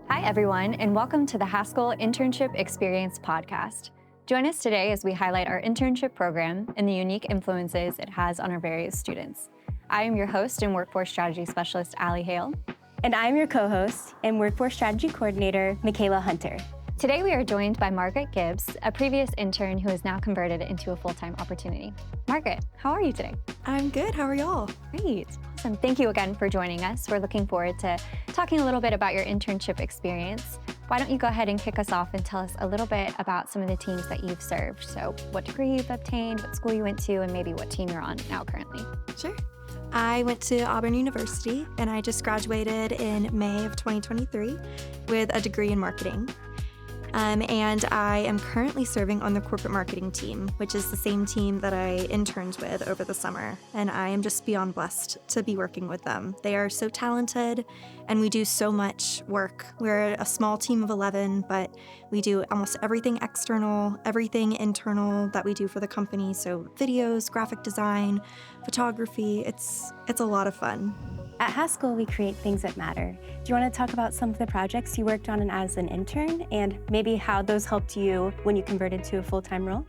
Hi, everyone, and welcome to the Haskell Internship Experience podcast. Join us today as we highlight our internship program and the unique influences it has on our various students. I am your host and Workforce Strategy Specialist, Allie Hale. And I'm your co-host and Workforce Strategy Coordinator, Michaela Hunter. Today, we are joined by Margaret Gibbs, a previous intern who is now converted into a full-time opportunity. Margaret, how are you today? I'm good. How are y'all? Great. Awesome. Thank you again for joining us. We're looking forward to talking a little bit about your internship experience. Why don't you go ahead and kick us off and tell us a little bit about some of the teams that you've served? So what degree you've obtained, what school you went to, and maybe what team you're on now currently. Sure. I went to Auburn University and I just graduated in May of 2023 with a degree in marketing. And I am currently serving on the corporate marketing team, which is the same team that I interned with over the summer. And I am just beyond blessed to be working with them. They are so talented and we do so much work. We're a small team of 11, but we do almost everything external, everything internal that we do for the company. So videos, graphic design, photography, it's a lot of fun. At Haskell, we create things that matter. Do you want to talk about some of the projects you worked on as an intern and maybe how those helped you when you converted to a full-time role?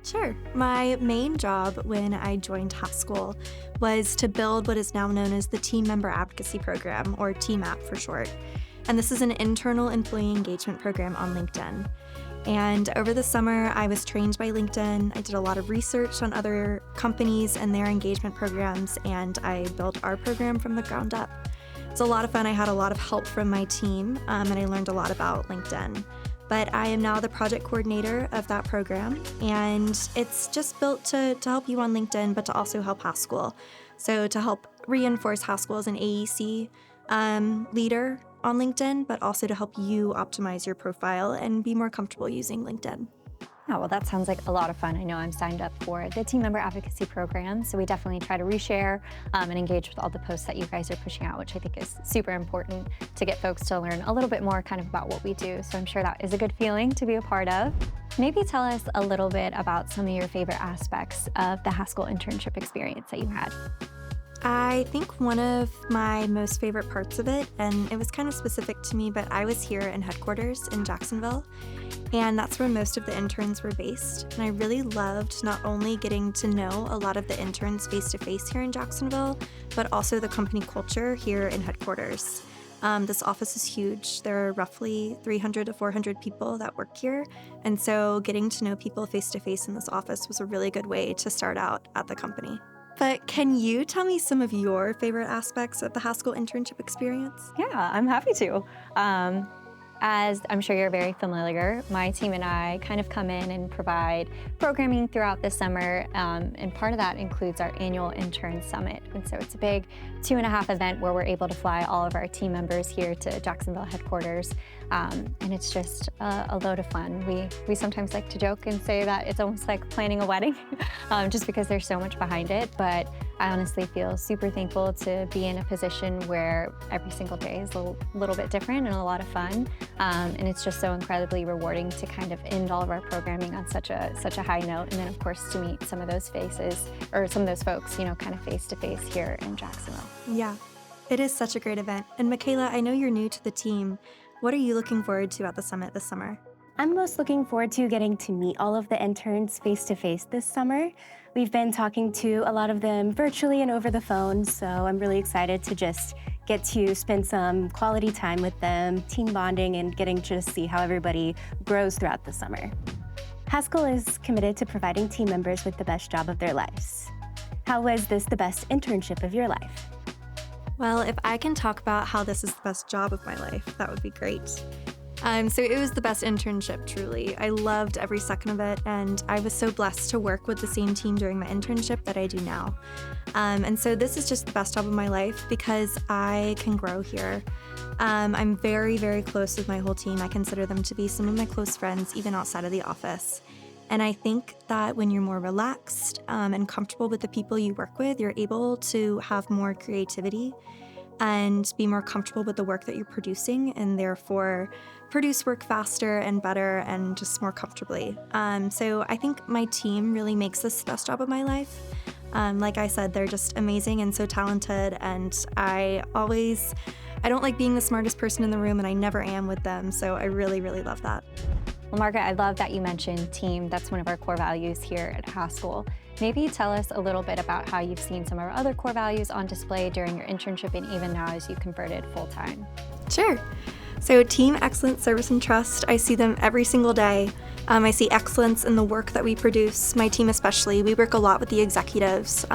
Sure. My main job when I joined Haskell was to build what is now known as the Team Member Advocacy Program, or TMAP for short. And this is an internal employee engagement program on LinkedIn. And over the summer, I was trained by LinkedIn. I did a lot of research on other companies and their engagement programs, and I built our program from the ground up. It's a lot of fun. I had a lot of help from my team, and I learned a lot about LinkedIn. But I am now the project coordinator of that program, and it's just built to help you on LinkedIn, but to also help Haskell. So to help reinforce Haskell as an AEC leader on LinkedIn, but also to help you optimize your profile and be more comfortable using LinkedIn. Oh, well, that sounds like a lot of fun. I know I'm signed up for the Team Member Advocacy Program, so we definitely try to reshare and engage with all the posts that you guys are pushing out, which I think is super important to get folks to learn a little bit more kind of about what we do. So I'm sure that is a good feeling to be a part of. Maybe tell us a little bit about some of your favorite aspects of the Haskell internship experience that you had. I think one of my most favorite parts of it, and it was kind of specific to me, but I was here in headquarters in Jacksonville, and that's where most of the interns were based. And I really loved not only getting to know a lot of the interns face-to-face here in Jacksonville, but also the company culture here in headquarters. This office is huge. There are roughly 300 to 400 people that work here, and so getting to know people face-to-face in this office was a really good way to start out at the company. But can you tell me some of your favorite aspects of the Haskell internship experience? Yeah, I'm happy to. As I'm sure you're very familiar, my team and I kind of come in and provide programming throughout the summer, and part of that includes our annual Intern Summit. And so it's a big 2.5 event where we're able to fly all of our team members here to Jacksonville headquarters, and it's just a load of fun. We sometimes like to joke and say that it's almost like planning a wedding, just because there's so much behind it, but I honestly feel super thankful to be in a position where every single day is a little bit different and a lot of fun. And it's just so incredibly rewarding to kind of end all of our programming on such a high note. And then of course to meet some of those faces or some of those folks, kind of face to face here in Jacksonville. Yeah, it is such a great event. And Michaela, I know you're new to the team. What are you looking forward to at the summit this summer? I'm most looking forward to getting to meet all of the interns face-to-face this summer. We've been talking to a lot of them virtually and over the phone, so I'm really excited to just get to spend some quality time with them, team bonding, and getting to see how everybody grows throughout the summer. Haskell is committed to providing team members with the best job of their lives. How was this the best internship of your life? Well, if I can talk about how this is the best job of my life, that would be great. So it was the best internship, truly. I loved every second of it, and I was so blessed to work with the same team during my internship that I do now. And so this is just the best job of my life because I can grow here. I'm very, very close with my whole team. I consider them to be some of my close friends, even outside of the office. And I think that when you're more relaxed and comfortable with the people you work with, you're able to have more creativity and be more comfortable with the work that you're producing, and therefore produce work faster and better and just more comfortably. So I think my team really makes this the best job of my life. Like I said, they're just amazing and so talented, and I always I don't like being the smartest person in the room, and I never am with them, so I really, really love that. Well, Margaret, I love that you mentioned team. That's one of our core values here at Haskell. Maybe tell us a little bit about how you've seen some of our other core values on display during your internship and even now as you converted full-time. Sure. So team excellence, service, and trust, I see them every single day. I see excellence in the work that we produce, my team especially. We work a lot with the executives.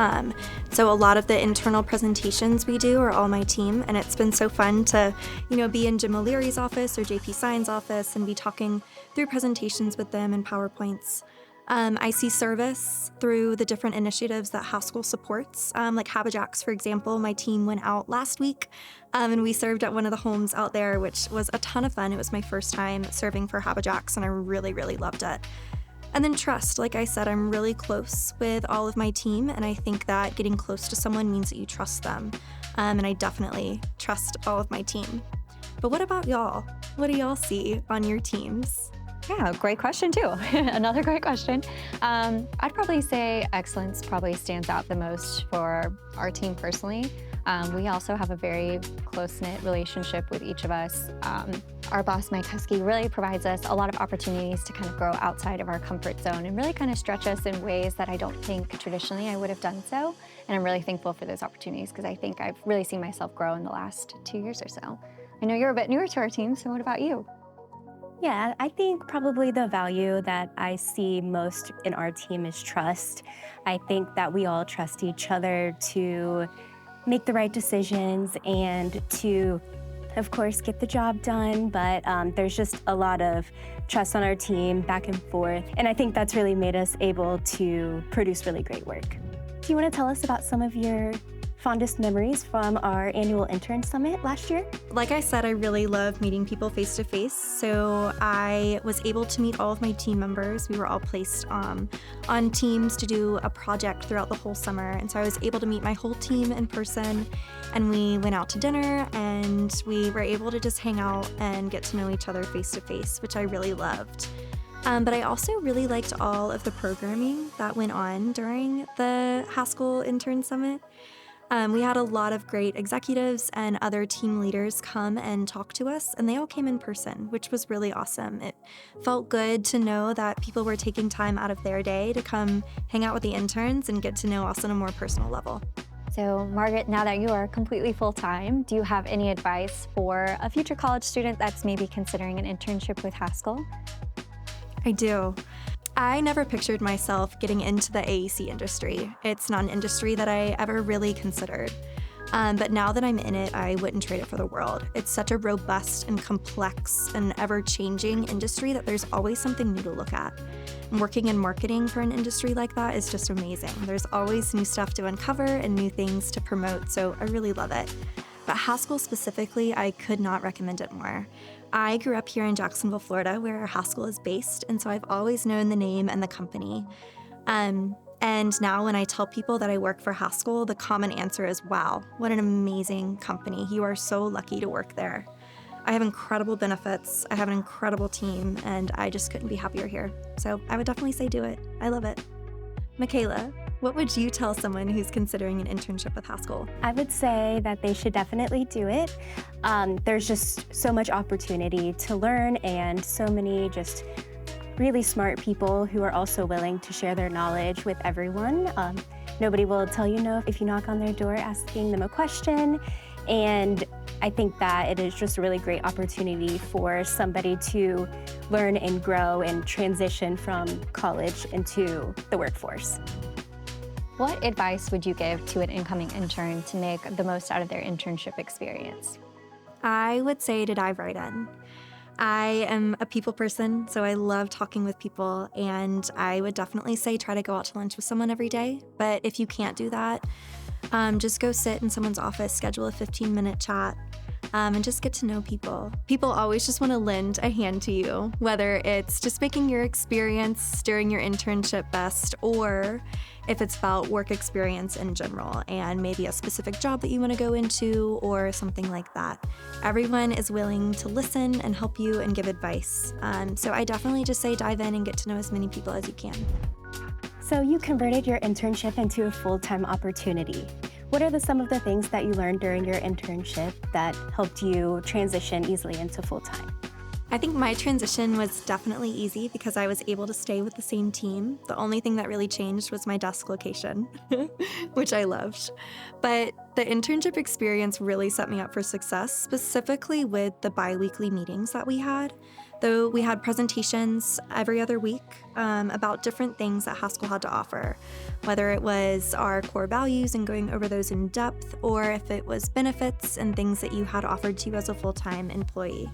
So a lot of the internal presentations we do are all my team, and it's been so fun to, be in Jim O'Leary's office or JP Sign's office and be talking through presentations with them and PowerPoints. I see service through the different initiatives that Haskell supports, like Habajacks, for example. My team went out last week, and we served at one of the homes out there, which was a ton of fun. It was my first time serving for Habajacks, and I really, really loved it. And then trust. Like I said, I'm really close with all of my team, and I think that getting close to someone means that you trust them. And I definitely trust all of my team. But what about y'all? What do y'all see on your teams? Yeah, great question too. Another great question. I'd probably say excellence probably stands out the most for our team personally. We also have a very close-knit relationship with each of us. Our boss, Mike Husky, really provides us a lot of opportunities to kind of grow outside of our comfort zone and really kind of stretch us in ways that I don't think traditionally I would have done so. And I'm really thankful for those opportunities because I think I've really seen myself grow in the last 2 years or so. I know you're a bit newer to our team, so what about you? Yeah, I think probably the value that I see most in our team is trust. I think that we all trust each other to make the right decisions and to, of course, get the job done, but there's just a lot of trust on our team, back and forth, and I think that's really made us able to produce really great work. Do you want to tell us about some of your fondest memories from our annual intern summit last year? Like I said, I really love meeting people face to face. So I was able to meet all of my team members. We were all placed on teams to do a project throughout the whole summer. And so I was able to meet my whole team in person, and we went out to dinner and we were able to just hang out and get to know each other face to face, which I really loved. But I also really liked all of the programming that went on during the Haskell Intern Summit. We had a lot of great executives and other team leaders come and talk to us, and they all came in person, which was really awesome. It felt good to know that people were taking time out of their day to come hang out with the interns and get to know us on a more personal level. So Margaret, now that you are completely full-time, do you have any advice for a future college student that's maybe considering an internship with Haskell? I do. I never pictured myself getting into the AEC industry. It's not an industry that I ever really considered. But now that I'm in it, I wouldn't trade it for the world. It's such a robust and complex and ever-changing industry that there's always something new to look at. And working in marketing for an industry like that is just amazing. There's always new stuff to uncover and new things to promote, so I really love it. But Haskell specifically, I could not recommend it more. I grew up here in Jacksonville, Florida, where Haskell is based, and so I've always known the name and the company. And now when I tell people that I work for Haskell, the common answer is, wow, what an amazing company. You are so lucky to work there. I have incredible benefits, I have an incredible team, and I just couldn't be happier here. So I would definitely say do it. I love it. Michaela, what would you tell someone who's considering an internship with Haskell? I would say that they should definitely do it. There's just so much opportunity to learn and so many just really smart people who are also willing to share their knowledge with everyone. Nobody will tell you no if you knock on their door asking them a question. And I think that it is just a really great opportunity for somebody to learn and grow and transition from college into the workforce. What advice would you give to an incoming intern to make the most out of their internship experience? I would say to dive right in. I am a people person, so I love talking with people, and I would definitely say try to go out to lunch with someone every day. But if you can't do that, just go sit in someone's office, schedule a 15-minute chat, and just get to know people. People always just want to lend a hand to you, whether it's just making your experience during your internship best, or if it's about work experience in general and maybe a specific job that you want to go into or something like that. Everyone is willing to listen and help you and give advice. So I definitely just say dive in and get to know as many people as you can. So you converted your internship into a full-time opportunity. What are some of the things that you learned during your internship that helped you transition easily into full-time? I think my transition was definitely easy because I was able to stay with the same team. The only thing that really changed was my desk location, which I loved. But the internship experience really set me up for success, specifically with the bi-weekly meetings that we had. Though we had presentations every other week about different things that Haskell had to offer, whether it was our core values and going over those in depth, or if it was benefits and things that you had offered to you as a full-time employee.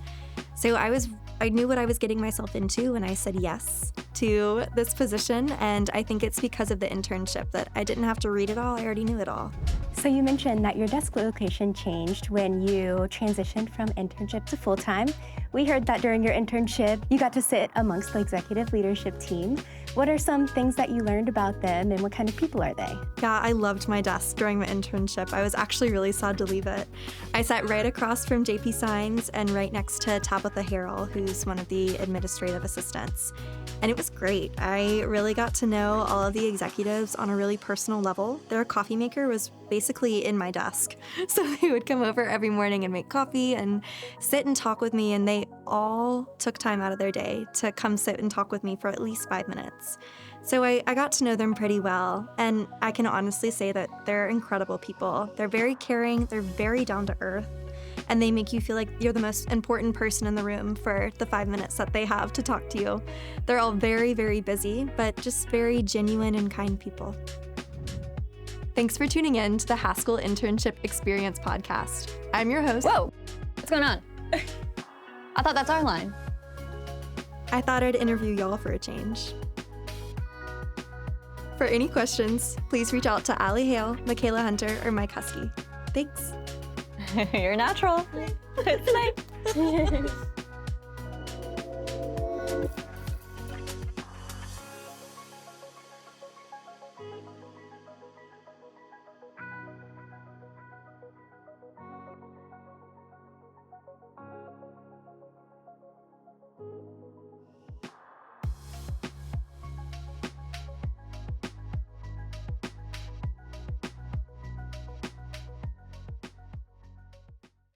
So I knew what I was getting myself into when I said yes to this position, and I think it's because of the internship that I didn't have to read it all, I already knew it all. So you mentioned that your desk location changed when you transitioned from internship to full-time. We heard that during your internship, you got to sit amongst the executive leadership team. What are some things that you learned about them and what kind of people are they? Yeah, I loved my desk during my internship. I was actually really sad to leave it. I sat right across from JP Signs and right next to Tabitha Harrell, who's one of the administrative assistants. And it was great. I really got to know all of the executives on a really personal level. Their coffee maker was basically in my desk. So they would come over every morning and make coffee and sit and talk with me, and they all took time out of their day to come sit and talk with me for at least 5 minutes. So I got to know them pretty well, and I can honestly say that they're incredible people. They're very caring, they're very down to earth, and they make you feel like you're the most important person in the room for the 5 minutes that they have to talk to you. They're all very, very busy, but just very genuine and kind people. Thanks for tuning in to the Haskell Internship Experience podcast. I'm your host. Whoa, what's going on? I thought that's our line. I thought I'd interview y'all for a change. For any questions, please reach out to Allie Hale, Michaela Hunter, or Mike Husky. Thanks. You're natural. It's nice.